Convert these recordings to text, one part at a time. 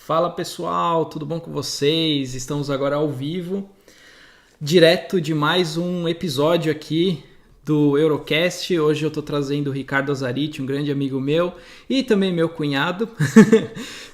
Fala pessoal, tudo bom com vocês? Estamos agora ao vivo, direto de mais um episódio aqui do Eurocast. Hoje eu estou trazendo o Ricardo Azariti, um grande amigo meu, e também meu cunhado.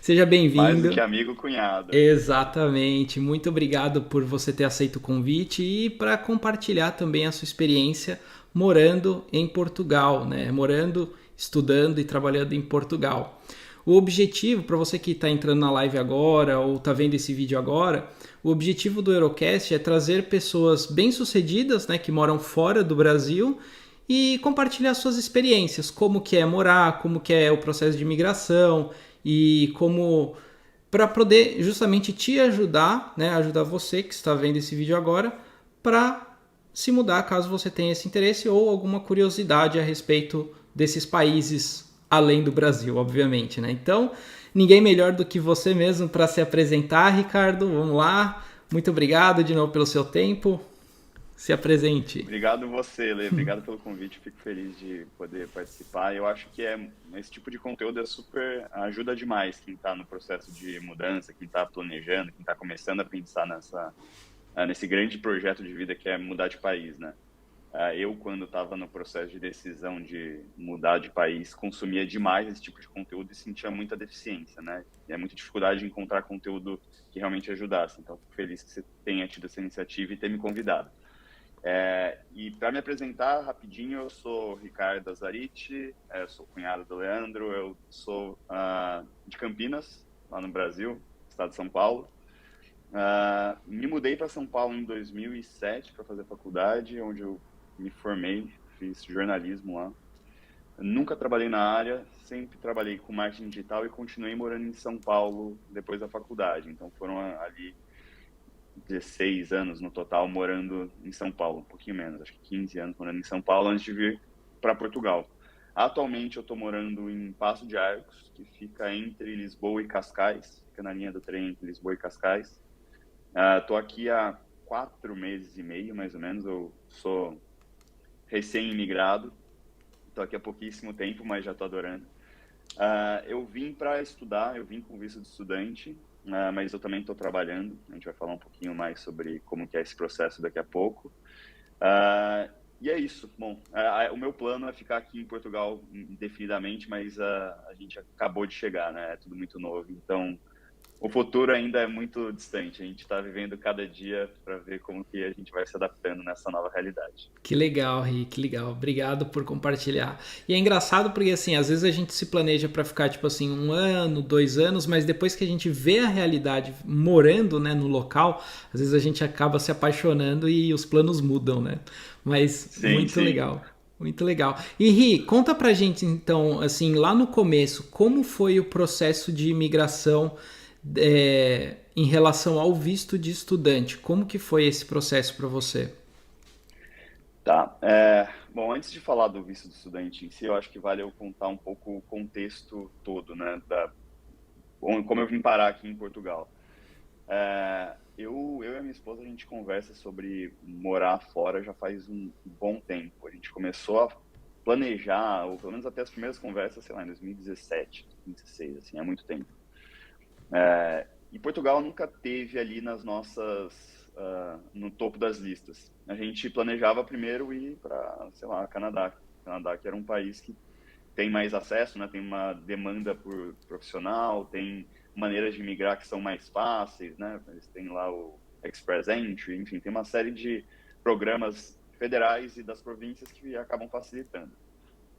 Seja Mais do bem-vindo. que amigo, cunhado. Exatamente, muito obrigado por você ter aceito o convite e para compartilhar também a sua experiência morando em Portugal, né? Morando, estudando e trabalhando em Portugal. O objetivo, para você que está entrando na live agora ou está vendo esse vídeo agora, o objetivo do Eurocast é trazer pessoas bem-sucedidas, né, que moram fora do Brasil e compartilhar suas experiências, como que é morar, como que é o processo de imigração e como para poder justamente te ajudar, né, ajudar você que está vendo esse vídeo agora, para se mudar caso você tenha esse interesse ou alguma curiosidade a respeito desses países além do Brasil, obviamente, né? Então, ninguém melhor do que você mesmo para se apresentar, Ricardo. Vamos lá. Muito obrigado de novo pelo seu tempo. Se apresente. Obrigado você, Lê. Obrigado pelo convite. Fico feliz de poder participar. Eu acho que esse tipo de conteúdo é super ajuda demais quem está no processo de mudança, quem está planejando, quem está começando a pensar nesse grande projeto de vida que é mudar de país, né? Eu, quando estava no processo de decisão de mudar de país, consumia demais esse tipo de conteúdo e sentia muita deficiência, né? E é muita dificuldade de encontrar conteúdo que realmente ajudasse. Então, fico feliz que você tenha tido essa iniciativa e ter me convidado. E para me apresentar rapidinho, eu sou Ricardo Azariti, sou cunhado do Leandro, eu sou de Campinas, lá no Brasil, estado de São Paulo. Me mudei para São Paulo em 2007 para fazer faculdade, onde eu me formei, fiz jornalismo lá. Nunca trabalhei na área, sempre trabalhei com marketing digital e continuei morando em São Paulo depois da faculdade. Então foram ali 16 anos no total morando em São Paulo, um pouquinho menos, acho que 15 anos morando em São Paulo antes de vir para Portugal. Atualmente eu estou morando em Paço de Arcos, que fica entre Lisboa e Cascais, fica na linha do trem entre Lisboa e Cascais. Estou aqui há 4 meses e meio, mais ou menos. Eu sou recém-imigrado, estou aqui há pouquíssimo tempo, mas já estou adorando. Eu vim para estudar, eu vim com visto de estudante, mas eu também estou trabalhando. A gente vai falar um pouquinho mais sobre como que é esse processo daqui a pouco. E é isso. Bom, o meu plano é ficar aqui em Portugal indefinidamente, mas a gente acabou de chegar, né? É tudo muito novo, então o futuro ainda é muito distante. A gente está vivendo cada dia para ver como que a gente vai se adaptando nessa nova realidade. Que legal, Rick, que legal. Obrigado por compartilhar. E é engraçado porque, assim, às vezes a gente se planeja para ficar, tipo assim, 1 ano, 2 anos, mas depois que a gente vê a realidade morando, né, no local, às vezes a gente acaba se apaixonando e os planos mudam, né? Mas Sim, muito sim. legal. Muito legal. E Ri, conta pra gente então, assim, lá no começo, como foi o processo de imigração em relação ao visto de estudante? Como que foi esse processo para você? Tá. Bom, antes de falar do visto de estudante em si, eu acho que vale eu contar um pouco o contexto todo, né, como eu vim parar aqui em Portugal. Eu e a minha esposa, a gente conversa sobre morar fora já faz um bom tempo. A gente começou a planejar, ou pelo menos até as primeiras conversas, sei lá, em 2017, 2016, assim, há muito tempo. E Portugal nunca teve ali no topo das listas. A gente planejava primeiro ir para, sei lá, Canadá. Canadá, que era um país que tem mais acesso, né? Tem uma demanda por profissional, tem maneiras de migrar que são mais fáceis, né? Eles têm lá o Express Entry, enfim, tem uma série de programas federais e das províncias que acabam facilitando.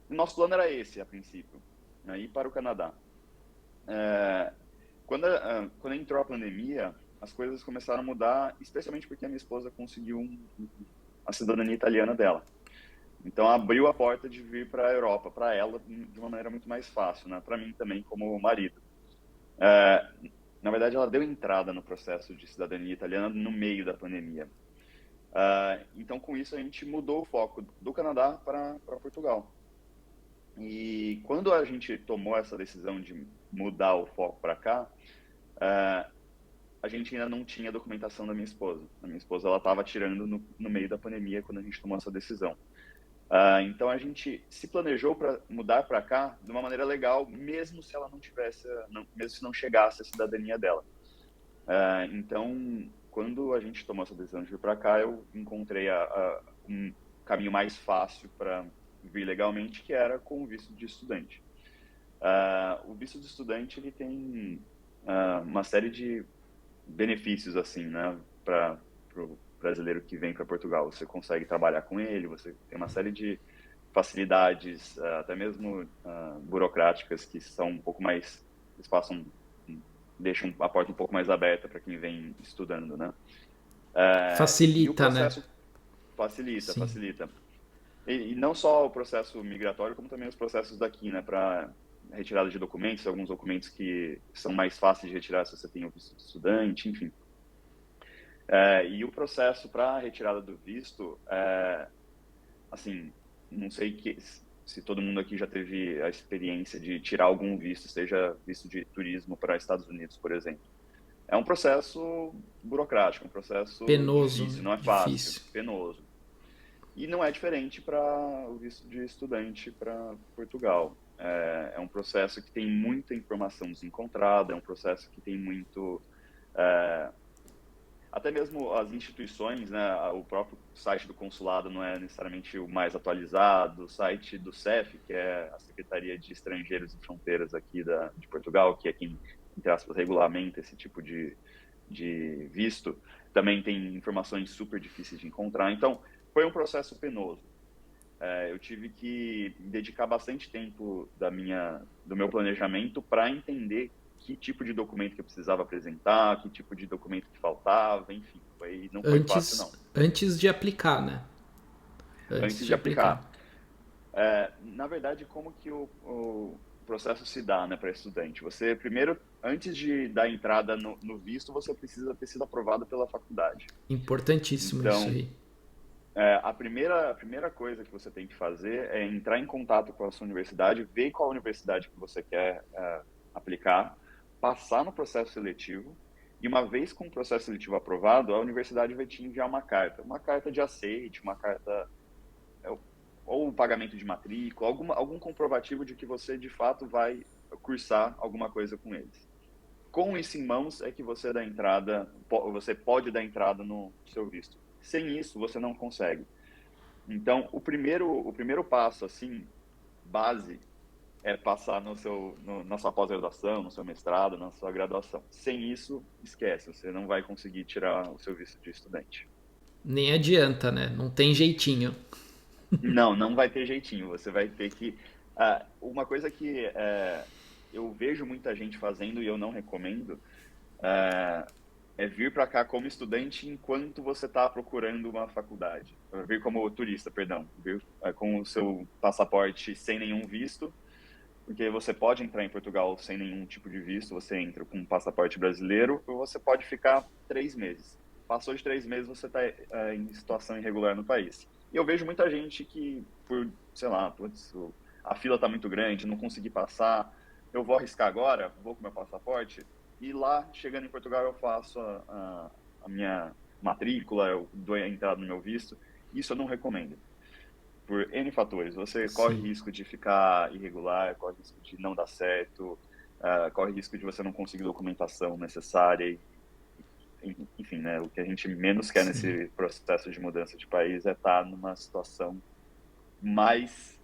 O nosso plano era esse, a princípio, né? Ir para o Canadá. Quando entrou a pandemia, as coisas começaram a mudar, especialmente porque a minha esposa conseguiu a cidadania italiana dela. Então abriu a porta de vir para a Europa, para ela de uma maneira muito mais fácil, né? Para mim também como marido. É, Na verdade, ela deu entrada no processo de cidadania italiana no meio da pandemia. Então com isso a gente mudou o foco do Canadá para Portugal. E quando a gente tomou essa decisão de mudar o foco para cá, a gente ainda não tinha documentação da minha esposa. A minha esposa ela estava tirando no meio da pandemia quando a gente tomou essa decisão. Então a gente se planejou para mudar para cá de uma maneira legal, mesmo se ela não tivesse, mesmo se não chegasse a cidadania dela. Então, quando a gente tomou essa decisão de vir para cá, eu encontrei um caminho mais fácil para vir legalmente, que era com o visto de estudante. O visto de estudante ele tem uma série de benefícios assim, né, para o brasileiro que vem para Portugal. Você consegue trabalhar com ele, você tem uma série de facilidades, até mesmo burocráticas, que são um pouco mais, eles passam, deixam a porta um pouco mais aberta para quem vem estudando, né? E o Facilita, né? processo facilita, Sim. facilita. E não só o processo migratório, como também os processos daqui, né, para retirada de documentos, alguns documentos que são mais fáceis de retirar se você tem o visto de estudante, enfim. E o processo para retirada do visto, assim, não sei se todo mundo aqui já teve a experiência de tirar algum visto, seja visto de turismo para Estados Unidos, por exemplo. É um processo burocrático, um processo Penoso, difícil, né? não é fácil, Difícil. penoso. E não é diferente para o visto de estudante para Portugal. É um processo que tem muita informação desencontrada, é um processo que tem muito. é, Até mesmo as instituições, né, o próprio site do consulado não é necessariamente o mais atualizado, o site do CEF, que é a Secretaria de Estrangeiros e Fronteiras aqui de Portugal, que é quem, entre aspas, regulamenta esse tipo de visto, também tem informações super difíceis de encontrar. Então, foi um processo penoso. Eu tive que dedicar bastante tempo do meu planejamento para entender que tipo de documento que eu precisava apresentar, que tipo de documento que faltava, enfim, não foi fácil não. Antes de aplicar, né? Antes Antes de de aplicar. aplicar, na verdade, como que o processo se dá, né, para estudante? Você primeiro, antes de dar entrada no visto, você precisa ter sido aprovado pela faculdade. Importantíssimo isso Então, aí. a primeira coisa que você tem que fazer é entrar em contato com a sua universidade, ver qual universidade que você quer aplicar, passar no processo seletivo, e uma vez com o processo seletivo aprovado, a universidade vai te enviar uma carta de aceite, uma carta, é, ou o pagamento de matrícula, algum comprovativo de que você de fato vai cursar alguma coisa com eles. Com isso em mãos é que você pode dar entrada no seu visto. Sem isso, você não consegue. Então, o primeiro passo, assim, base, é passar na sua pós-graduação, no seu mestrado, na sua graduação. Sem isso, esquece, você não vai conseguir tirar o seu visto de estudante. Nem adianta, né? Não tem jeitinho. Não, não vai ter jeitinho, você vai ter que... uma coisa que eu vejo muita gente fazendo e eu não recomendo, vir para cá como estudante enquanto você está procurando uma faculdade. Vir como turista, perdão. Vir com o seu passaporte sem nenhum visto, porque você pode entrar em Portugal sem nenhum tipo de visto, você entra com um passaporte brasileiro, ou você pode ficar 3 meses. Passou de 3 meses, você está em situação irregular no país. E eu vejo muita gente que, por, sei lá, putz, a fila está muito grande, não consegui passar, eu vou arriscar agora, vou com meu passaporte, e lá, chegando em Portugal, eu faço a minha matrícula, eu dou a entrada no meu visto. Isso eu não recomendo por N fatores. Você corre Sim. risco de ficar irregular, corre risco de não dar certo, corre risco de você não conseguir documentação necessária. Enfim, né, o que a gente menos quer Sim. nesse processo de mudança de país é estar numa situação mais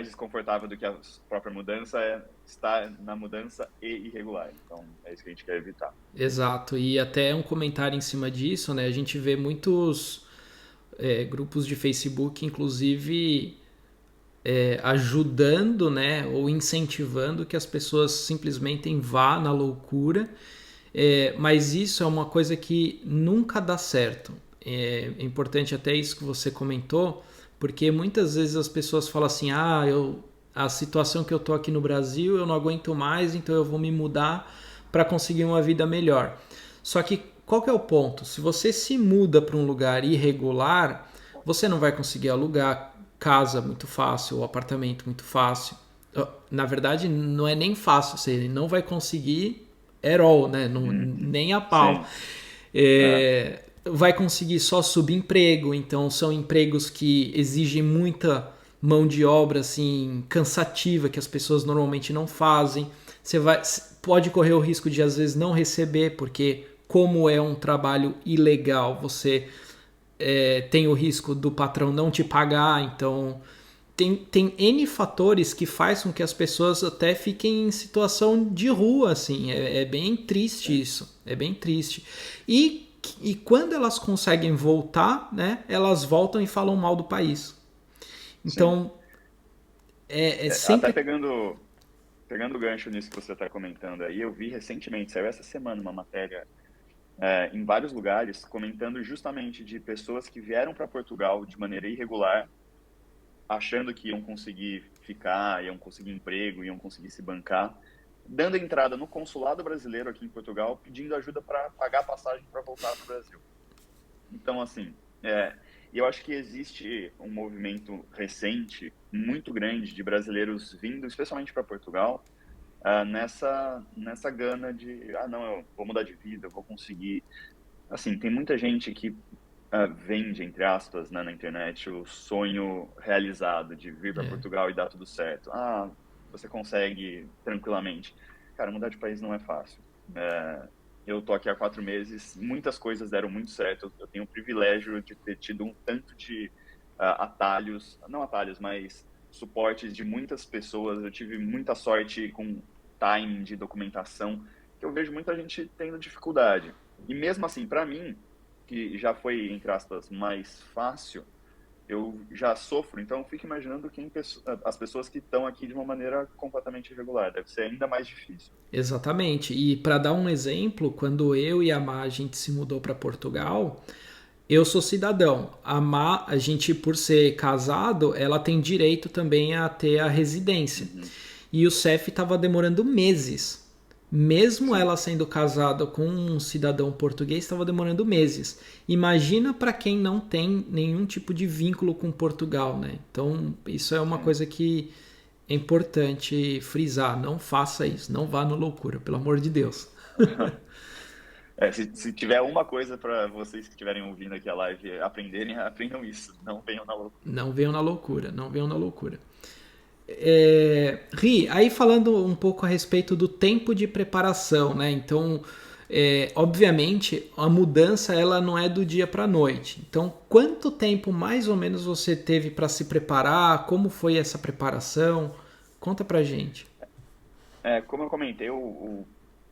desconfortável do que a própria mudança, é estar na mudança e irregular. Então, é isso que a gente quer evitar. Exato. E até um comentário em cima disso, né? A gente vê muitos grupos de Facebook, inclusive, ajudando, né? Ou incentivando que as pessoas simplesmente vá na loucura. Mas isso é uma coisa que nunca dá certo. É importante até isso que você comentou, porque muitas vezes as pessoas falam assim: a situação que eu tô aqui no Brasil eu não aguento mais, então eu vou me mudar para conseguir uma vida melhor. Só que qual que é o ponto? Se você se muda para um lugar irregular, você não vai conseguir alugar casa muito fácil ou apartamento muito fácil. Na verdade, não é nem fácil, você não vai conseguir at all, né? Não, Uhum. nem a pau. Sim. É. vai conseguir só subemprego, então são empregos que exigem muita mão de obra assim cansativa que as pessoas normalmente não fazem. Você pode correr o risco de às vezes não receber porque como é um trabalho ilegal, você tem o risco do patrão não te pagar, então tem N fatores que faz com que as pessoas até fiquem em situação de rua, assim. É bem triste isso. É bem triste. E quando elas conseguem voltar, né? Elas voltam e falam mal do país. Sim. Então, é Até sempre. pegando o gancho nisso que você está comentando aí, eu vi recentemente, saiu essa semana uma matéria em vários lugares comentando justamente de pessoas que vieram para Portugal de maneira irregular, achando que iam conseguir ficar, iam conseguir emprego, iam conseguir se bancar, dando entrada no consulado brasileiro aqui em Portugal, pedindo ajuda para pagar a passagem para voltar para o Brasil. Então, assim, eu acho que existe um movimento recente, muito grande, de brasileiros vindo, especialmente para Portugal, nessa gana de, não, eu vou mudar de vida, eu vou conseguir. Assim, tem muita gente que vende, entre aspas, né, na internet, o sonho realizado de vir para É, Portugal e dar tudo certo. Você consegue tranquilamente. Cara, mudar de país não é fácil. Eu tô aqui há 4 meses, muitas coisas deram muito certo. Eu tenho o privilégio de ter tido um tanto de atalhos, não atalhos, mas suportes de muitas pessoas. Eu tive muita sorte com timing de documentação, que eu vejo muita gente tendo dificuldade. E mesmo assim, para mim, que já foi, entre aspas, mais fácil, eu já sofro, então eu fico imaginando as pessoas que estão aqui de uma maneira completamente irregular. Deve ser ainda mais difícil. exatamente. E para dar um exemplo, quando eu e a Má a gente se mudou para Portugal, eu sou cidadão. A gente, por ser casado, ela tem direito também a ter a residência. Uhum. E o CEF estava demorando meses. Mesmo Sim. ela sendo casada com um cidadão português, estava demorando meses. Imagina para quem não tem nenhum tipo de vínculo com Portugal, né? Então, isso é uma Sim. coisa que é importante frisar. Não faça isso, não vá no loucura, pelo amor de Deus. Se tiver uma coisa para vocês que estiverem ouvindo aqui a live aprenderem, aprendam isso. Não venham na loucura. Não venham na loucura, não venham na loucura. Ri, aí falando um pouco a respeito do tempo de preparação, né? Então, obviamente, a mudança ela não é do dia para a noite. Então, quanto tempo mais ou menos você teve para se preparar? Como foi essa preparação? Conta pra gente. Como eu comentei, o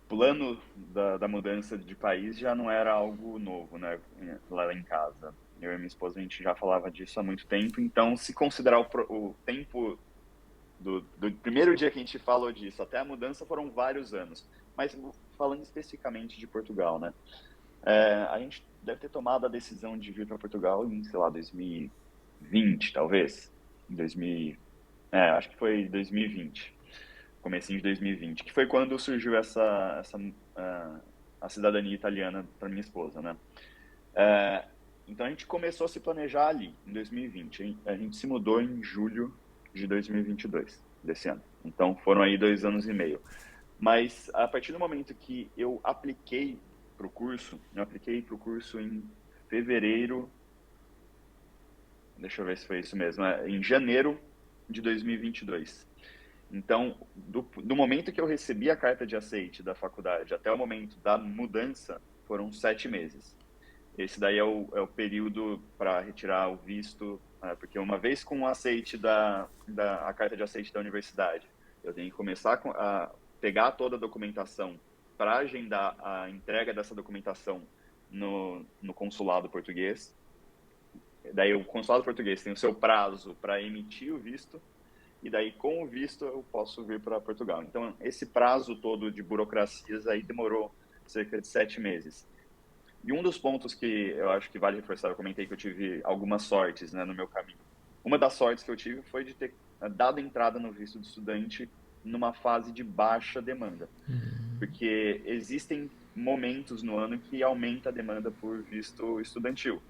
plano da mudança de país já não era algo novo, né? Lá em casa. Eu e minha esposa, a gente já falava disso há muito tempo. Então, se considerar o tempo do primeiro dia que a gente falou disso até a mudança, foram vários anos. Mas falando especificamente de Portugal, né? A gente deve ter tomado a decisão de vir para Portugal em, sei lá, 2020, talvez. 2000, acho que foi 2020, comecinho de 2020, que foi quando surgiu a cidadania italiana para minha esposa, né? É, então a gente começou a se planejar ali, em 2020. A gente se mudou em julho de 2022, desse ano. Então foram aí 2 anos e meio. Mas a partir do momento que eu apliquei para o curso, eu apliquei para o curso em fevereiro, deixa eu ver se foi isso mesmo, em janeiro de 2022. Então, do momento que eu recebi a carta de aceite da faculdade até o momento da mudança, foram 7 meses. Esse daí é o período para retirar o visto, porque uma vez com o aceite a carta de aceite da universidade, eu tenho que começar a pegar toda a documentação para agendar a entrega dessa documentação no consulado português. Daí o consulado português tem o seu prazo para emitir o visto, e daí com o visto eu posso vir para Portugal. Então, esse prazo todo de burocracias aí demorou cerca de 7 meses. E um dos pontos que eu acho que vale reforçar, eu comentei que eu tive algumas sortes, né, no meu caminho. Uma das sortes que eu tive foi de ter dado entrada no visto de estudante numa fase de baixa demanda, porque existem momentos no ano que aumenta a demanda por visto estudantil.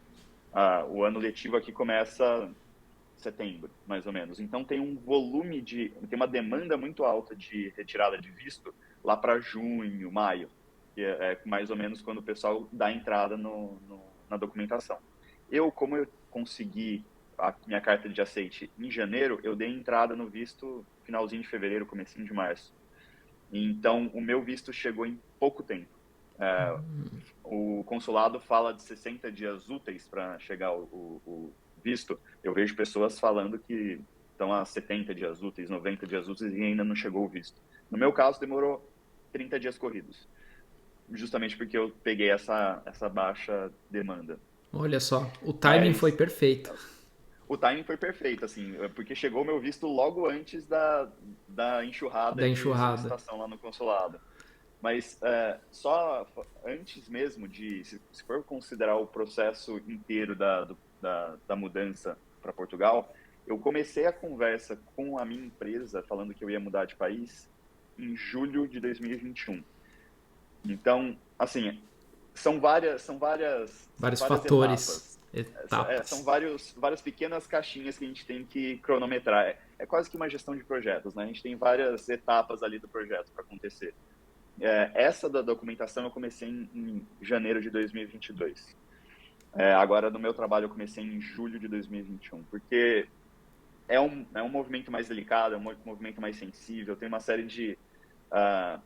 O ano letivo aqui começa em setembro, mais ou menos. Então tem uma demanda muito alta de retirada de visto lá para junho, maio, que é mais ou menos quando o pessoal dá entrada na documentação. Como eu consegui a minha carta de aceite em janeiro, eu dei entrada no visto finalzinho de fevereiro, comecinho de março. Então, o meu visto chegou em pouco tempo. O consulado fala de 60 dias úteis para chegar o visto. Eu vejo pessoas falando que estão há 70 dias úteis, 90 dias úteis e ainda não chegou o visto. No meu caso, demorou 30 dias corridos, justamente porque eu peguei essa baixa demanda. Olha só, o timing foi Mas perfeito. o timing foi perfeito, assim, porque chegou meu visto logo antes da enxurrada Da de enxurrada. solicitação lá no consulado. Mas só antes mesmo se for considerar o processo inteiro da mudança para Portugal, eu comecei a conversa com a minha empresa falando que eu ia mudar de país em julho de 2021. Então, assim, são Vários várias fatores, etapas. São etapas. várias pequenas caixinhas que a gente tem que cronometrar. É quase que uma gestão de projetos, né? A gente tem várias etapas ali do projeto para acontecer. Essa da documentação eu comecei em janeiro de 2022. Agora, no meu trabalho, eu comecei em julho de 2021, porque é um movimento mais delicado, é um movimento mais sensível, tem uma série de uh,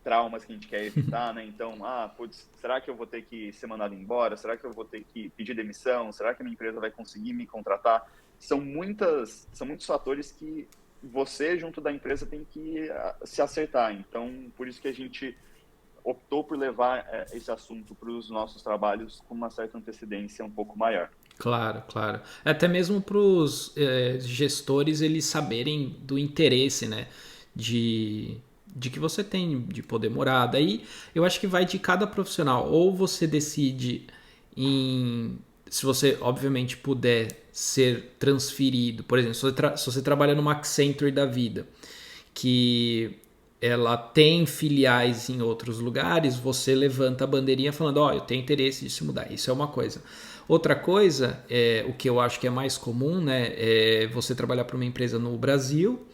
traumas que a gente quer evitar, né? Então, putz, será que eu vou ter que ser mandado embora? Será que eu vou ter que pedir demissão? Será que a minha empresa vai conseguir me contratar? São muitos fatores que você, junto da empresa, tem que se acertar. Então, por isso que a gente optou por levar esse assunto para os nossos trabalhos com uma certa antecedência um pouco maior. Claro, claro. Até mesmo para os gestores eles saberem do interesse, né? De, de que você tem de poder morar. Daí eu acho que vai de cada profissional. Ou você decide em. Se você, obviamente, puder ser transferido. Por exemplo, se você trabalha numa Accenture da vida, que ela tem filiais em outros lugares, você levanta a bandeirinha falando, eu tenho interesse de se mudar. Isso é uma coisa. Outra coisa, o que eu acho que é mais comum, né, é você trabalhar para uma empresa no Brasil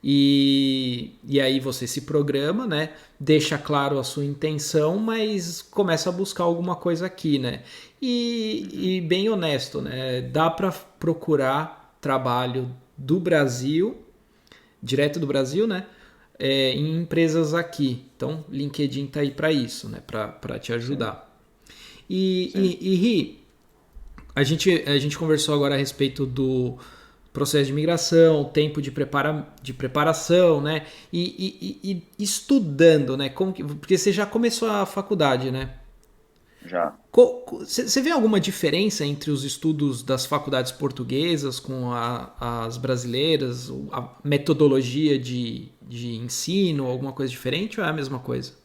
e aí você se programa, né, deixa claro a sua intenção, mas começa a buscar alguma coisa aqui, né? E bem honesto, né, dá para procurar trabalho do Brasil, direto do Brasil, né? Em empresas aqui. Então, LinkedIn tá aí para isso, né? Para te Sim, ajudar. sim. Ri, a gente conversou agora a respeito do processo de migração, tempo de preparação, né? E estudando, né? Porque você já começou a faculdade, né? Já. Você vê alguma diferença entre os estudos das faculdades portuguesas com as brasileiras? A metodologia de ensino, alguma coisa diferente ou é a mesma coisa?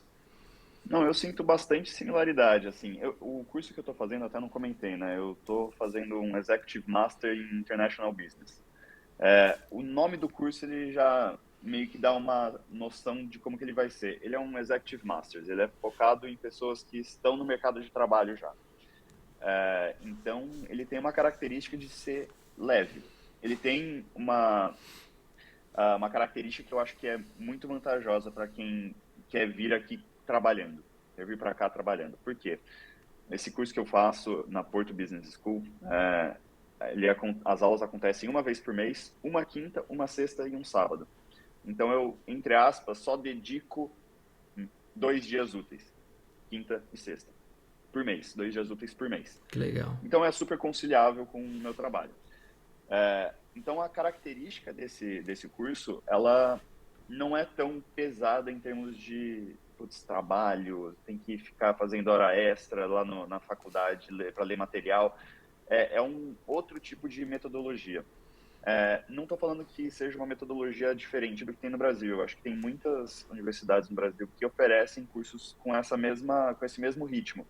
Não, eu sinto bastante similaridade, assim. O curso que eu estou fazendo, até não comentei, né? Eu estou fazendo um Executive Master in International Business. O nome do curso, ele já meio que dá uma noção de como que ele vai ser. Ele é um Executive Masters, ele é focado em pessoas que estão no mercado de trabalho já. Então, ele tem uma característica de ser leve. Ele tem uma característica que eu acho que é muito vantajosa para quem quer vir aqui trabalhando, quer vir para cá trabalhando. Por quê? Esse curso que eu faço na Porto Business School, as aulas acontecem uma vez por mês, uma quinta, uma sexta e um sábado. Então eu, entre aspas, só dedico 2 dias úteis, quinta e sexta, por mês, 2 dias úteis por mês. Que legal. Então é super conciliável com o meu trabalho. Então, a característica desse curso, ela não é tão pesada em termos de trabalho, tem que ficar fazendo hora extra lá na faculdade para ler material. É um outro tipo de metodologia. Não estou falando que seja uma metodologia diferente do que tem no Brasil. Eu acho que tem muitas universidades no Brasil que oferecem cursos com esse mesmo ritmo,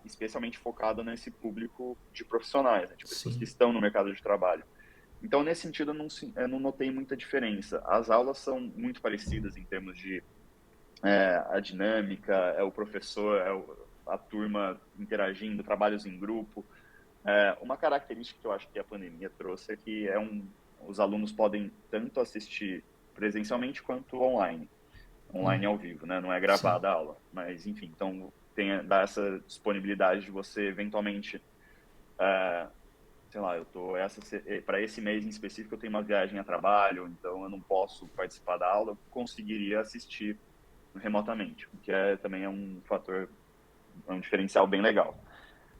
especialmente focado nesse público de profissionais, né, de pessoas que Sim. estão no mercado de trabalho. Então, nesse sentido, eu não notei muita diferença. As aulas são muito parecidas em termos de a dinâmica, é o professor, a turma interagindo, trabalhos em grupo. Uma característica que eu acho que a pandemia trouxe é que os alunos podem tanto assistir presencialmente quanto online ao vivo, né? Não é Sim. gravada a aula, mas enfim, então dá essa disponibilidade de você eventualmente, sei lá, para esse mês em específico eu tenho uma viagem a trabalho, então eu não posso participar da aula, eu conseguiria assistir remotamente, o que também é um fator, é um diferencial bem legal.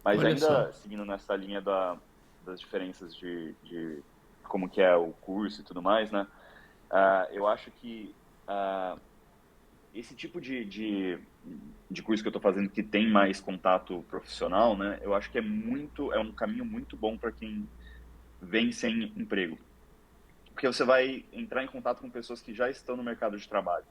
Mas Olha só. ainda seguindo nessa linha das diferenças de como que é o curso e tudo mais, né? Eu acho que esse tipo de curso que eu estou fazendo que tem mais contato profissional, né? Eu acho que é um caminho muito bom para quem vem sem emprego. Porque você vai entrar em contato com pessoas que já estão no mercado de trabalho.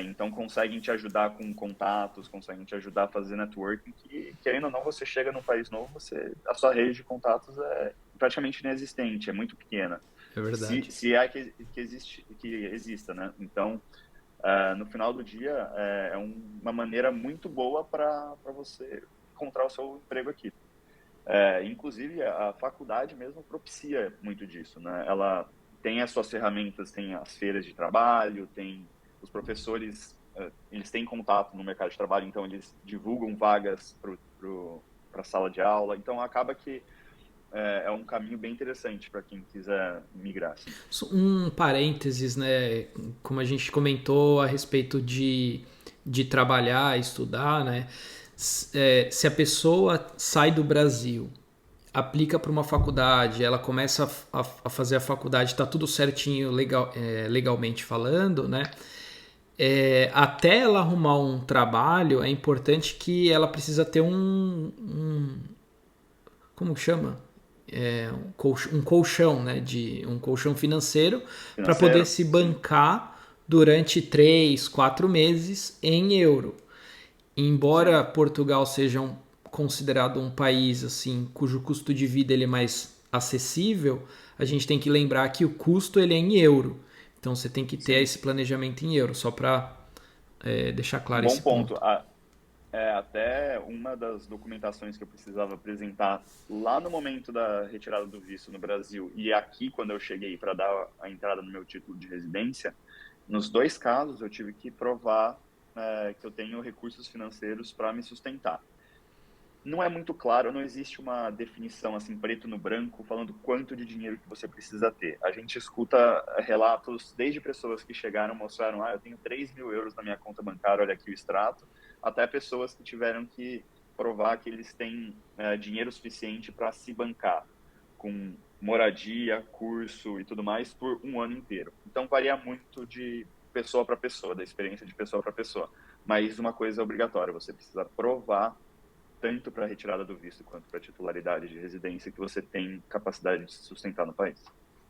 Então, conseguem te ajudar com contatos, conseguem te ajudar a fazer networking, que, querendo ou não, você chega num país novo, a sua rede de contatos é praticamente inexistente, é muito pequena. É verdade. Se é que exista, né? Então, no final do dia, é uma maneira muito boa para você encontrar o seu emprego aqui. Inclusive, a faculdade mesmo propicia muito disso, né? Ela tem as suas ferramentas, tem as feiras de trabalho, tem os professores, eles têm contato no mercado de trabalho, então eles divulgam vagas para a sala de aula. Então, acaba que é um caminho bem interessante para quem quiser migrar, assim. Um parênteses, né? Como a gente comentou a respeito de trabalhar, estudar, né? Se a pessoa sai do Brasil, aplica para uma faculdade, ela começa a fazer a faculdade, está tudo certinho legalmente falando, né? Até ela arrumar um trabalho, é importante que ela precisa ter como chama? Um colchão, né? Um colchão financeiro para poder Financeiro, se sim. bancar durante 3, 4 meses em euro. Embora Sim. Portugal seja considerado um país assim cujo custo de vida ele é mais acessível, a gente tem que lembrar que o custo ele é em euro. Então você tem que ter Sim. esse planejamento em euro, só para deixar claro Bom esse ponto. ponto. Até uma das documentações que eu precisava apresentar lá no momento da retirada do visto no Brasil e aqui quando eu cheguei para dar a entrada no meu título de residência, nos dois casos eu tive que provar que eu tenho recursos financeiros para me sustentar. Não é muito claro, não existe uma definição assim preto no branco falando quanto de dinheiro que você precisa ter. A gente escuta relatos desde pessoas que chegaram e mostraram, eu tenho 3.000 euros na minha conta bancária, olha aqui o extrato, até pessoas que tiveram que provar que eles têm dinheiro suficiente para se bancar com moradia, curso e tudo mais por um ano inteiro. Então varia muito de pessoa para pessoa, da experiência de pessoa para pessoa. Mas uma coisa é obrigatória, você precisa provar tanto para a retirada do visto quanto para a titularidade de residência que você tem capacidade de se sustentar no país.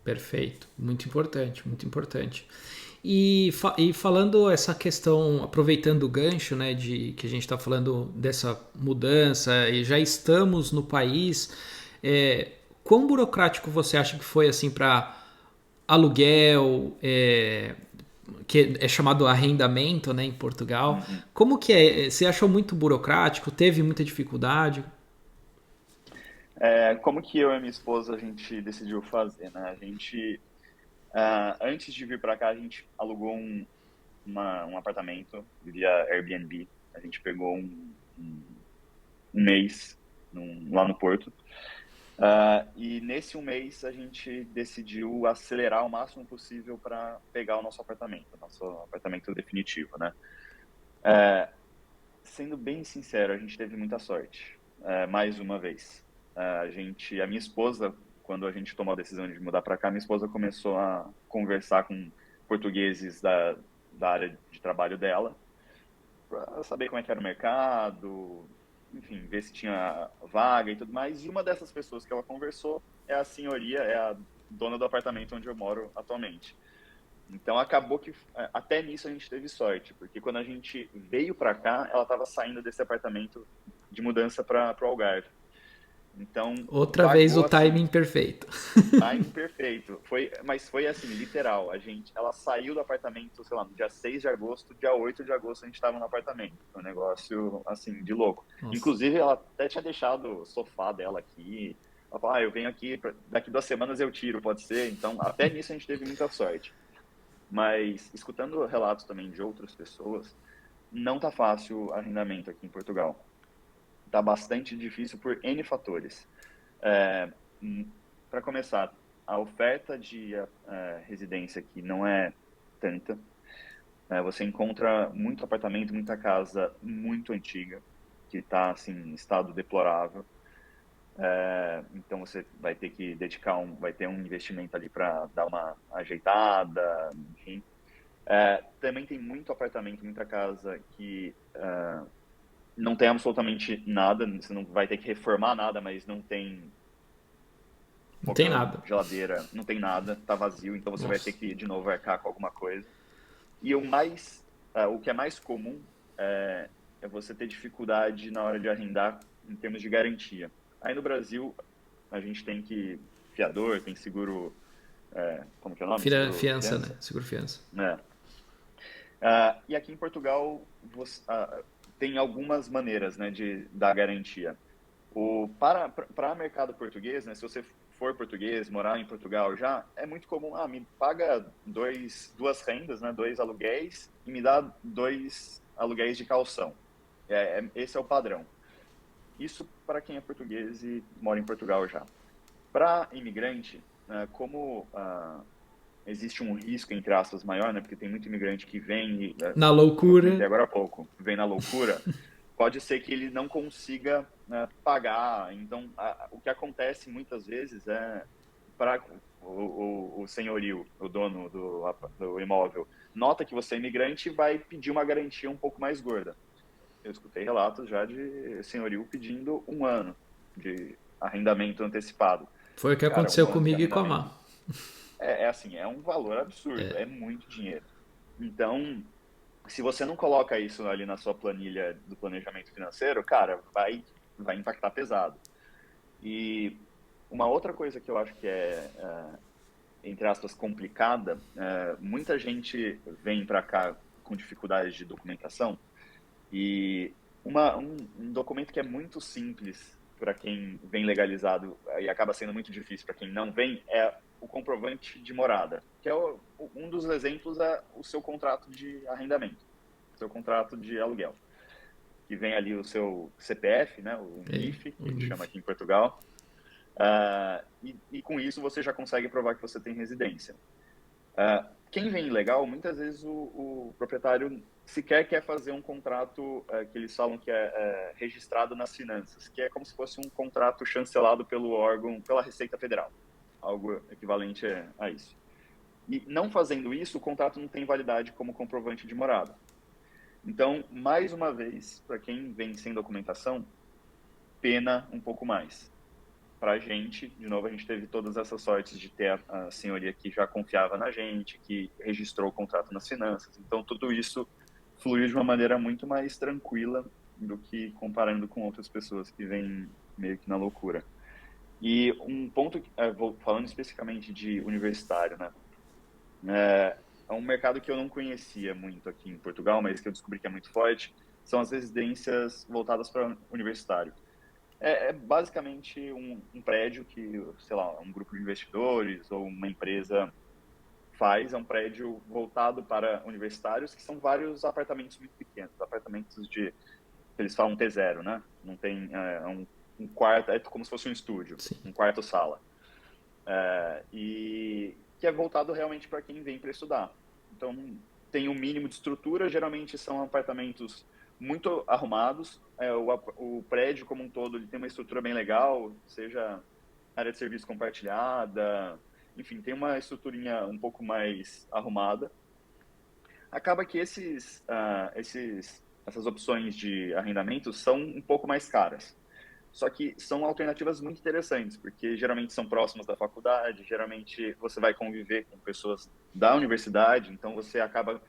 Perfeito, muito importante, muito importante. E falando essa questão, aproveitando o gancho, né, de que a gente está falando dessa mudança e já estamos no país, quão burocrático você acha que foi assim para aluguel, que é chamado arrendamento, né, em Portugal? Uhum. Como que é? Você achou muito burocrático? Teve muita dificuldade? Como que eu e minha esposa a gente decidiu fazer, né? A gente, antes de vir para cá, a gente alugou um apartamento via Airbnb. A gente pegou um mês lá no Porto. E nesse um mês a gente decidiu acelerar o máximo possível para pegar o nosso apartamento definitivo, né? Sendo bem sincero, a gente teve muita sorte, mais uma vez. A minha esposa, quando a gente tomou a decisão de mudar para cá, minha esposa começou a conversar com portugueses da área de trabalho dela, para saber como é que era o mercado, enfim, ver se tinha vaga e tudo mais. E uma dessas pessoas que ela conversou é a senhoria, é a dona do apartamento onde eu moro atualmente. Então acabou que até nisso a gente teve sorte, porque quando a gente veio para cá, ela estava saindo desse apartamento de mudança para o Algarve. Então Outra vez o bagou assim, timing perfeito. timing perfeito. Mas foi assim, literal. Ela saiu do apartamento, sei lá, no dia 6 de agosto, dia 8 de agosto a gente estava no apartamento. Foi um negócio assim de louco. Nossa. Inclusive ela até tinha deixado o sofá dela aqui. Ela falou, eu venho aqui, daqui 2 semanas eu tiro, pode ser? Então, até nisso a gente teve muita sorte. Mas, escutando relatos também de outras pessoas, não tá fácil o arrendamento aqui em Portugal. Tá bastante difícil por N fatores. É, Para começar, a oferta de residência aqui não é tanta. Você encontra muito apartamento, muita casa muito antiga, que está assim, em estado deplorável. Então você vai ter que vai ter um investimento ali para dar uma ajeitada, enfim. Também tem muito apartamento, muita casa que não tem absolutamente nada, você não vai ter que reformar nada, mas não tem Não tem fogão, nada. geladeira, não tem nada, tá vazio, então você vai ter Nossa. que de novo arcar com alguma coisa. E o que é mais comum é você ter dificuldade na hora de arrendar em termos de garantia. Aí no Brasil a gente tem fiador, tem seguro, como que é o nome? Seguro Fiança, né? fiança, Seguro fiança. né? E aqui em Portugal tem algumas maneiras, né, de dar garantia. Para mercado português, né, se você for português, morar em Portugal já, é muito comum, me paga duas rendas, né, dois aluguéis e me dá dois aluguéis de calção. Esse é o padrão. Isso para quem é português e mora em Portugal já. Para imigrante, como existe um risco, entre aspas, maior, né, porque tem muito imigrante que vem, Na eu loucura. comentei agora há pouco, vem na loucura, pode ser que ele não consiga, né, pagar. Então, o que acontece muitas vezes é para o senhorio, o dono do imóvel, nota que você é imigrante e vai pedir uma garantia um pouco mais gorda. Eu escutei relatos já de senhorio pedindo 1 ano de arrendamento antecipado. Foi o que Cara, um aconteceu ano de comigo e com a arrendamento Má. assim, é um valor absurdo, é muito dinheiro. Então, se você não coloca isso ali na sua planilha do planejamento financeiro, cara, vai impactar pesado. E uma outra coisa que eu acho que entre aspas, complicada, muita gente vem para cá com dificuldades de documentação e um documento que é muito simples para quem vem legalizado e acaba sendo muito difícil para quem não vem é o comprovante de morada, que é um dos exemplos é o seu contrato de arrendamento, seu contrato de aluguel, que vem ali o seu CPF, né, o É, NIF, o que a gente chama NIF. aqui em Portugal, e com isso você já consegue provar que você tem residência. Quem vem ilegal, muitas vezes o proprietário sequer quer fazer um contrato que eles falam que é registrado nas finanças, que é como se fosse um contrato chancelado pelo órgão, pela Receita Federal, algo equivalente a isso. E não fazendo isso, o contrato não tem validade como comprovante de morada. Então, mais uma vez, para quem vem sem documentação, pena um pouco mais. Para a gente, de novo, a gente teve todas essas sortes de ter a senhoria que já confiava na gente, que registrou o contrato nas finanças. Então, tudo isso fluiu de uma maneira muito mais tranquila do que comparando com outras pessoas que vêm meio que na loucura. E um ponto, falando especificamente de universitário, né? É um mercado que eu não conhecia muito aqui em Portugal, mas que eu descobri que é muito forte, são as residências voltadas para universitário. É basicamente um prédio que, sei lá, um grupo de investidores ou uma empresa faz, é um prédio voltado para universitários, que são vários apartamentos muito pequenos, apartamentos que eles falam T0, né? Não tem um quarto, é como se fosse um estúdio, Sim. um quarto-sala. E que é voltado realmente para quem vem para estudar. Então, tem um mínimo de estrutura, geralmente são apartamentos muito arrumados, o prédio como um todo ele tem uma estrutura bem legal, seja área de serviço compartilhada, enfim, tem uma estruturinha um pouco mais arrumada. Acaba que essas opções de arrendamento são um pouco mais caras. Só que são alternativas muito interessantes, porque geralmente são próximas da faculdade, geralmente você vai conviver com pessoas da universidade, então você acaba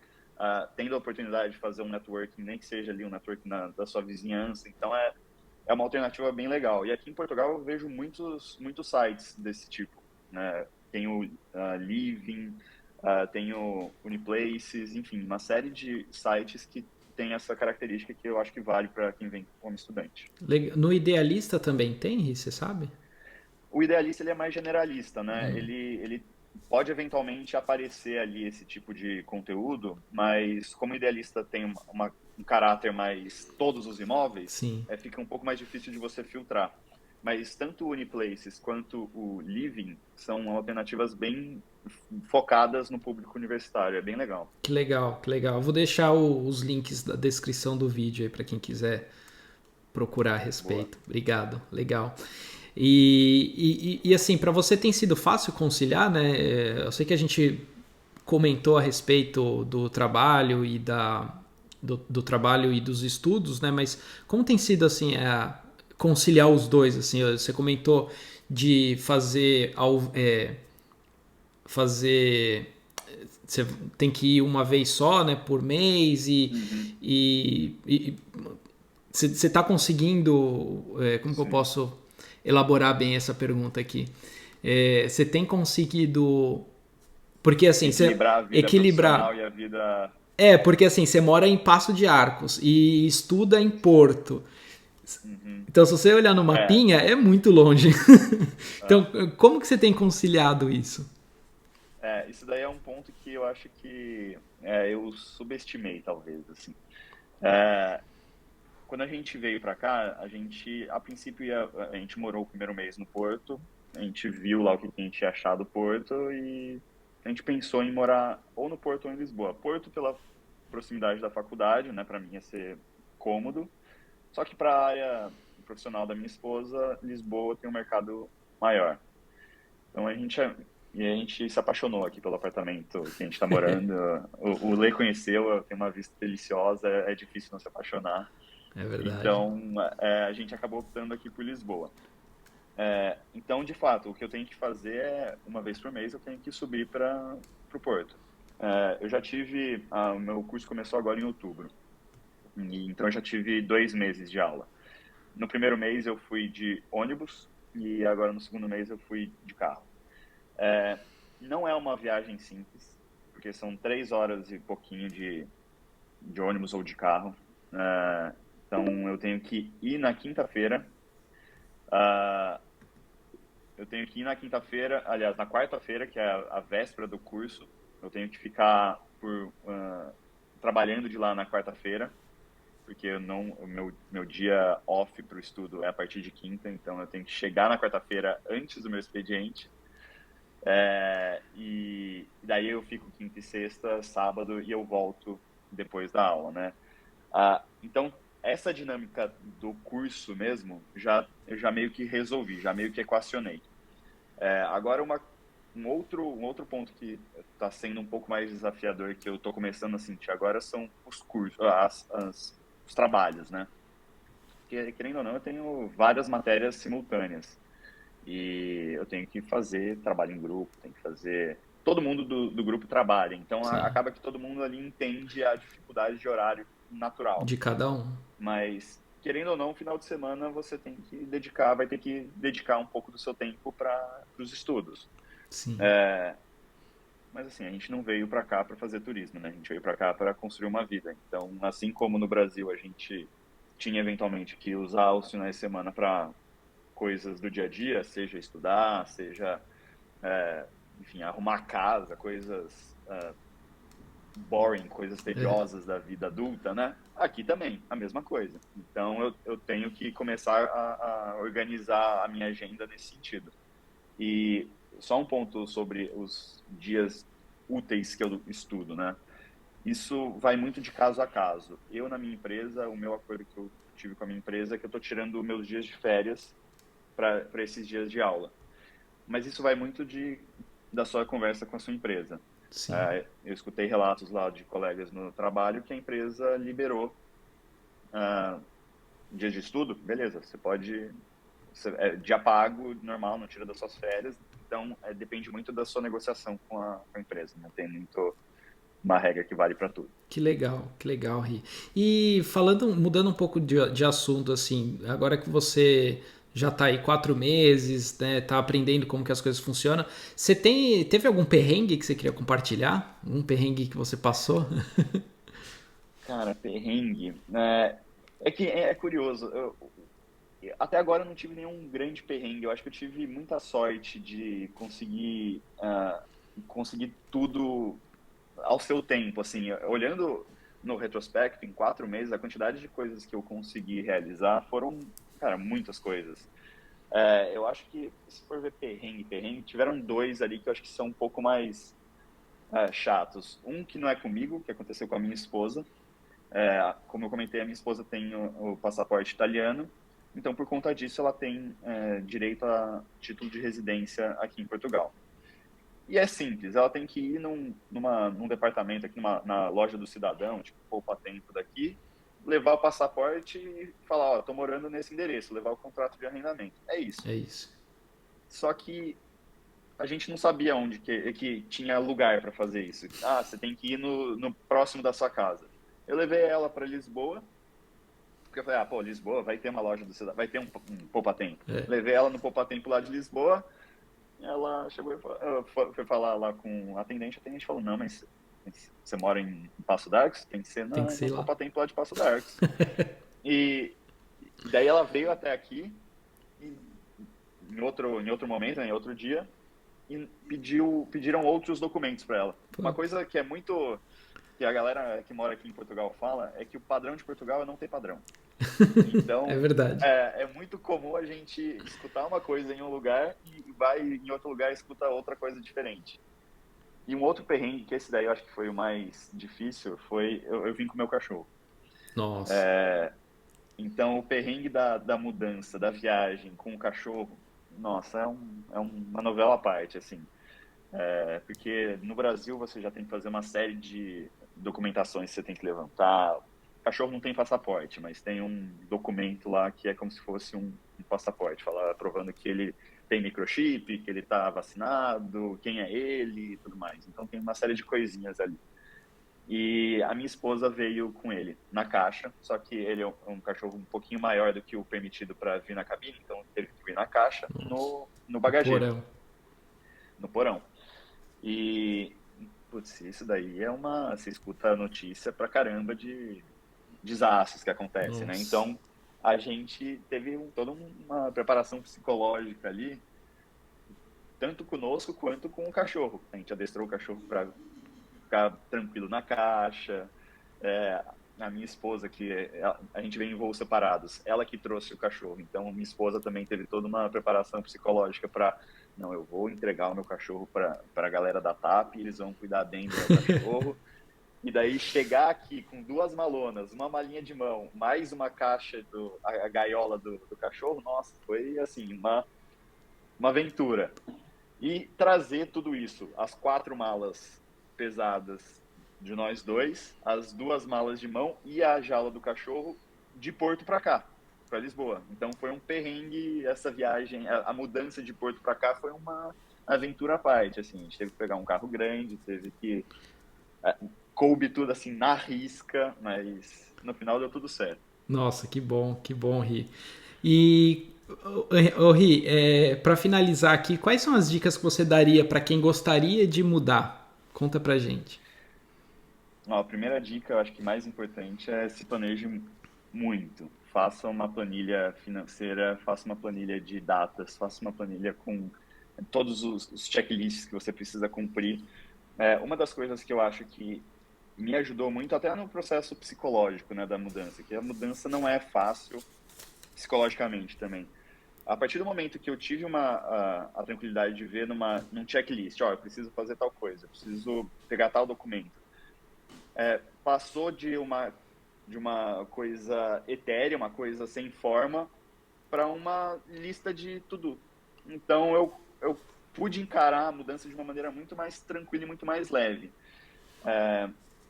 tendo a oportunidade de fazer um networking, nem que seja ali um networking da sua vizinhança. Então é uma alternativa bem legal. E aqui em Portugal eu vejo muitos sites desse tipo, né? Tem o Living, tem o Uniplaces, enfim, uma série de sites que tem essa característica que eu acho que vale para quem vem como estudante. No Idealista também tem, Ri, você sabe? O idealista ele é mais generalista, né? Ele pode eventualmente aparecer ali esse tipo de conteúdo, mas como o idealista tem um caráter mais todos os imóveis, Sim. fica um pouco mais difícil de você filtrar. Mas tanto o Uniplaces quanto o Living são alternativas bem focadas no público universitário, é bem legal. Que legal, que legal. Eu vou deixar os links da descrição do vídeo aí para quem quiser procurar a Boa. respeito. Obrigado, legal. E assim, para você tem sido fácil conciliar, né? Eu sei que a gente comentou a respeito do trabalho e do trabalho e dos estudos, né? Mas como tem sido assim conciliar os dois? Assim, você comentou de fazer você tem que ir uma vez só, né, por mês Uhum. e você está conseguindo, como que eu Sim. posso elaborar bem essa pergunta aqui? Você tem conseguido, porque assim, você Equilibrar a vida profissional equilibrar, e a vida. porque assim, você mora em Passo de Arcos e estuda em Porto. Uhum. Então, se você olhar no É, mapinha, é muito longe. Então, é. como que você tem conciliado isso? Isso daí é um ponto que eu acho que eu subestimei, talvez, assim. Quando a gente veio para cá, a princípio, a gente morou o primeiro mês no Porto, a gente viu lá o que a gente ia achar do Porto e a gente pensou em morar ou no Porto ou em Lisboa. Porto pela proximidade da faculdade, né, para mim ia ser cômodo, só que para a área profissional da minha esposa, Lisboa tem um mercado maior. Então a gente se apaixonou aqui pelo apartamento que a gente está morando. O Lê conheceu, tem uma vista deliciosa, é difícil não se apaixonar. É verdade. Então, a gente acabou optando aqui por Lisboa. Então, de fato, o que eu tenho que fazer é, uma vez por mês, eu tenho que subir para o Porto. Eu já tive, o meu curso começou agora em outubro, então eu já tive 2 meses de aula. No primeiro mês eu fui de ônibus e agora no segundo mês eu fui de carro. Não é uma viagem simples, porque são 3 horas e pouquinho de ônibus ou de carro. Então eu tenho que ir na quinta-feira. ah, eu tenho que ir na quinta-feira, aliás, na quarta-feira, que é a véspera do curso. Eu tenho que ficar trabalhando de lá na quarta-feira, porque eu não, o meu dia off para o estudo é a partir de quinta, então eu tenho que chegar na quarta-feira antes do meu expediente. E daí eu fico quinta e sexta, sábado, e eu volto depois da aula, né? Então, essa dinâmica do curso mesmo, eu já meio que resolvi, já meio que equacionei. Agora, um outro ponto que está sendo um pouco mais desafiador, que eu estou começando a sentir agora, são os cursos, os trabalhos, né? Porque, querendo ou não, eu tenho várias matérias simultâneas. E eu tenho que fazer trabalho em grupo, tenho que fazer. Todo mundo do grupo trabalha, então Sim. acaba que todo mundo ali entende a dificuldade de horário natural. De cada um. Mas, querendo ou não, no final de semana você tem que dedicar, vai ter que dedicar um pouco do seu tempo para os estudos. Sim. Mas assim, a gente não veio para cá para fazer turismo, né? A gente veio para cá para construir uma vida. Então, assim como no Brasil a gente tinha eventualmente que usar os finais de semana para coisas do dia a dia, seja estudar, seja enfim, arrumar a casa, coisas boring, coisas tediosas da vida adulta, né? Aqui também, a mesma coisa. Então, eu tenho que começar a organizar a minha agenda nesse sentido. E só um ponto sobre os dias úteis que eu estudo, né? Isso vai muito de caso a caso. Eu, na minha empresa, o meu acordo que eu tive com a minha empresa é que eu estou tirando meus dias de férias para esses dias de aula. Mas isso vai muito da sua conversa com a sua empresa. Sim. Eu escutei relatos lá de colegas no trabalho que a empresa liberou dias de estudo, beleza, você pode, dia pago, normal, não tira das suas férias, então depende muito da sua negociação com a empresa, não tem muito uma regra que vale para tudo. Que legal, Ri. E falando, mudando um pouco de assunto, assim, agora que você já está aí 4 meses, né, tá aprendendo como que as coisas funcionam, teve algum perrengue que você queria compartilhar? Um perrengue que você passou? Cara, perrengue, é que é curioso, até agora eu não tive nenhum grande perrengue. Eu acho que eu tive muita sorte de conseguir. conseguir tudo ao seu tempo, assim, olhando no retrospecto, em 4 meses, a quantidade de coisas que eu consegui realizar foram, cara, muitas coisas. Eu acho que, se for ver perrengue, tiveram dois ali que eu acho que são um pouco mais chatos. Um que não é comigo, que aconteceu com a minha esposa. Como eu comentei, a minha esposa tem o passaporte italiano, então por conta disso ela tem direito a título de residência aqui em Portugal. E é simples, ela tem que ir num departamento aqui na loja do cidadão, tipo, Poupa Tempo daqui, levar o passaporte e falar, ó, tô morando nesse endereço, levar o contrato de arrendamento. É isso. É isso. Só que a gente não sabia onde que tinha lugar para fazer isso. Ah, você tem que ir no próximo da sua casa. Eu levei ela para Lisboa, porque eu falei, pô, Lisboa vai ter uma loja do cidadão, vai ter um Poupa Tempo. É. Levei ela no Poupa Tempo lá de Lisboa. Ela chegou e foi falar lá com a atendente falou, não, mas você mora em Passo d'Arcos? Tem que ser Tem que ser no lá. Poupa Tempo lá de Passo d'Arcos. E daí ela veio até aqui, e, em outro momento, né, em outro dia, e pediram outros documentos para ela. Uma Putz. coisa que é muito, que a galera que mora aqui em Portugal fala, é que o padrão de Portugal é não ter padrão. É Então, verdade. é muito comum a gente escutar uma coisa em um lugar e vai em outro lugar e escuta outra coisa diferente. E um outro perrengue, que esse daí eu acho que foi o mais difícil, foi eu vim com o meu cachorro. Nossa. Então, o perrengue da mudança, da viagem com o cachorro, nossa, é uma novela à parte, assim. Porque no Brasil você já tem que fazer uma série de documentações que você tem que levantar. O cachorro não tem passaporte, mas tem um documento lá que é como se fosse um passaporte, falar, provando que ele tem microchip, que ele está vacinado, quem é ele e tudo mais. Então tem uma série de coisinhas ali. E a minha esposa veio com ele na caixa, só que ele é um cachorro um pouquinho maior do que o permitido para vir na cabine, então teve que vir na caixa, Nossa. no O bagageiro, porão. no porão. E, putz, isso daí você escuta a notícia pra caramba de desastres que acontecem, né? Nossa. Então, a gente teve toda uma preparação psicológica ali, tanto conosco quanto com o cachorro. A gente adestrou o cachorro para ficar tranquilo na caixa. É, a minha esposa, a gente vem em voos separados, ela que trouxe o cachorro. Então, minha esposa também teve toda uma preparação psicológica para, não, eu vou entregar o meu cachorro para a galera da TAP, eles vão cuidar bem do meu cachorro. E daí chegar aqui com duas malonas, uma malinha de mão, mais uma caixa, a gaiola do cachorro, nossa, foi assim, uma aventura. E trazer tudo isso, as 4 malas pesadas de nós dois, as 2 malas de mão e a jaula do cachorro de Porto para cá, para Lisboa. Então foi um perrengue essa viagem, a mudança de Porto para cá foi uma aventura à parte, assim, a gente teve que pegar um carro grande, teve que coube tudo assim na risca, mas no final deu tudo certo. Nossa, que bom, Ri. E, Ri, para finalizar aqui, quais são as dicas que você daria para quem gostaria de mudar? Conta pra gente. Ó, a primeira dica, eu acho que mais importante é se planeje muito. Faça uma planilha financeira, faça uma planilha de datas, faça uma planilha com todos os checklists que você precisa cumprir. Uma das coisas que eu acho que me ajudou muito, até no processo psicológico, né, da mudança, que a mudança não é fácil psicologicamente também. A partir do momento que eu tive a tranquilidade de ver num checklist, ó, eu preciso fazer tal coisa, eu preciso pegar tal documento, passou de uma coisa etérea, uma coisa sem forma, para uma lista de tudo. Então eu pude encarar a mudança de uma maneira muito mais tranquila e muito mais leve.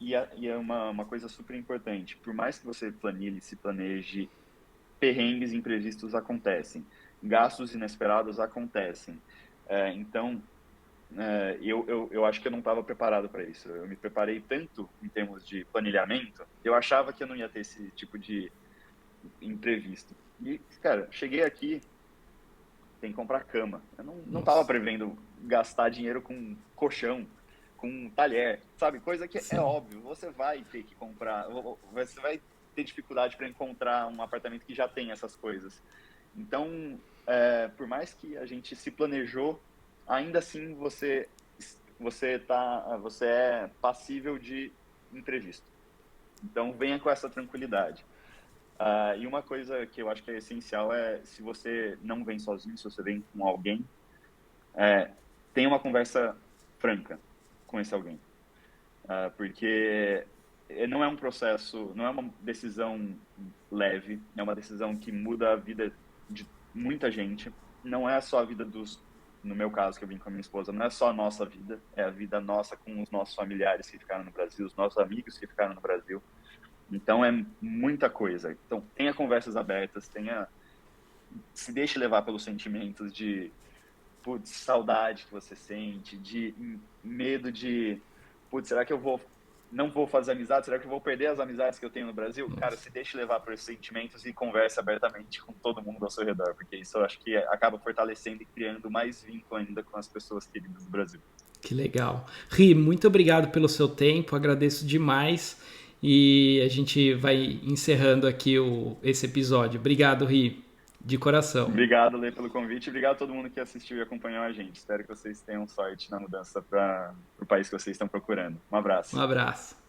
E é uma coisa super importante. Por mais que você planilhe, se planeje, perrengues imprevistos acontecem, gastos inesperados acontecem. Então, eu acho que eu não estava preparado para isso. Eu me preparei tanto em termos de planilhamento, eu achava que eu não ia ter esse tipo de imprevisto. E, cara, cheguei aqui, tem que comprar cama. Eu não estava Nossa. prevendo gastar dinheiro com colchão, com talher, sabe? Coisa que é Sim. óbvio, você vai ter que comprar, você vai ter dificuldade para encontrar um apartamento que já tem essas coisas. Então, por mais que a gente se planejou, ainda assim você é passível de imprevisto. Então, venha com essa tranquilidade. E uma coisa que eu acho que é essencial é, se você não vem sozinho, se você vem com alguém, tenha uma conversa franca com esse alguém. Porque não é um processo, não é uma decisão leve, é uma decisão que muda a vida de muita gente. Não é só a vida no meu caso, que eu vim com a minha esposa, não é só a nossa vida, é a vida nossa com os nossos familiares que ficaram no Brasil, os nossos amigos que ficaram no Brasil. Então é muita coisa. Então tenha conversas abertas, se deixe levar pelos sentimentos de saudade que você sente, de medo de, será que não vou fazer amizade? Será que eu vou perder as amizades que eu tenho no Brasil? Cara, se deixe levar por esses sentimentos e converse abertamente com todo mundo ao seu redor, porque isso eu acho que acaba fortalecendo e criando mais vínculo ainda com as pessoas queridas do Brasil. Que legal. Ri, muito obrigado pelo seu tempo, agradeço demais e a gente vai encerrando aqui esse episódio. Obrigado, Ri, de coração. Obrigado, Lê, pelo convite. Obrigado a todo mundo que assistiu e acompanhou a gente. Espero que vocês tenham sorte na mudança para o país que vocês estão procurando. Um Um abraço. abraço.